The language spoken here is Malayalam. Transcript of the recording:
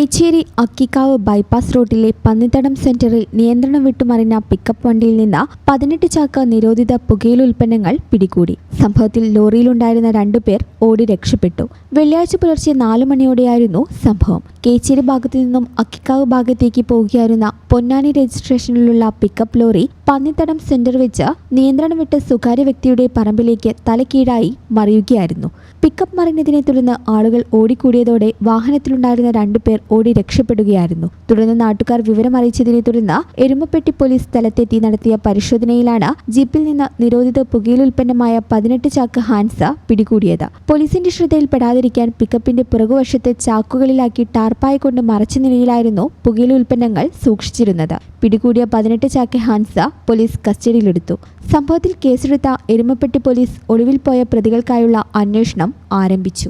കേച്ചേരി അക്കിക്കാവ് ബൈപ്പാസ് റോഡിലെ പന്നിത്തടം സെന്ററിൽ നിയന്ത്രണം വിട്ടുമറിഞ്ഞ പിക്കപ്പ് വണ്ടിയിൽ നിന്ന് 18 ചാക്ക് നിരോധിത പുകയില ഉൽപ്പന്നങ്ങൾ പിടികൂടി. സംഭവത്തിൽ ലോറിയിലുണ്ടായിരുന്ന 2 പേർ ഓടി രക്ഷപ്പെട്ടു. വെള്ളിയാഴ്ച പുലർച്ചെ 4 മണിയോടെയായിരുന്നു സംഭവം. കേച്ചേരി ഭാഗത്തു നിന്നും അക്കിക്കാവ് ഭാഗത്തേക്ക് പോകുകയായിരുന്ന പൊന്നാനി രജിസ്ട്രേഷനിലുള്ള പിക്കപ്പ് ലോറി പന്നിത്തടം സെന്റർ വെച്ച് നിയന്ത്രണം വിട്ട് സ്വകാര്യ വ്യക്തിയുടെ പറമ്പിലേക്ക് തലക്കീഴായി മറിയുകയായിരുന്നു. പിക്കപ്പ് മറിഞ്ഞതിനെ തുടർന്ന് ആളുകൾ ഓടിക്കൂടിയതോടെ വാഹനത്തിലുണ്ടായിരുന്ന 2 പേർ ഓടി രക്ഷപ്പെടുകയായിരുന്നു. തുടർന്ന് നാട്ടുകാർ വിവരമറിയിച്ചതിനെ തുടർന്ന് എരുമപ്പെട്ടി പോലീസ് സ്ഥലത്തെത്തി നടത്തിയ പരിശോധനയിലാണ് ജീപ്പിൽ നിന്ന് നിരോധിത പുകയില ഉൽപ്പന്നമായ 18 ചാക്ക് ഹാൻസ പിടികൂടിയത്. പോലീസിന്റെ ശ്രദ്ധയിൽപ്പെടാതിരിക്കാൻ പിക്കപ്പിന്റെ പുറകുവശത്തെ ചാക്കുകളിലാക്കി ടാർപ്പായ കൊണ്ട് മറച്ച നിലയിലായിരുന്നു പുകയില ഉൽപ്പന്നങ്ങൾ സൂക്ഷിച്ചിരുന്നത്. പിടികൂടിയ 18 ചാക്ക് ഹാൻസ പോലീസ് കസ്റ്റഡിയിലെടുത്തു. സംഭവത്തിൽ കേസെടുത്ത എരുമപ്പെട്ടി പോലീസ് ഒളിവിൽ പോയ പ്രതികൾക്കായുള്ള അന്വേഷണം ആരംഭിച്ചു.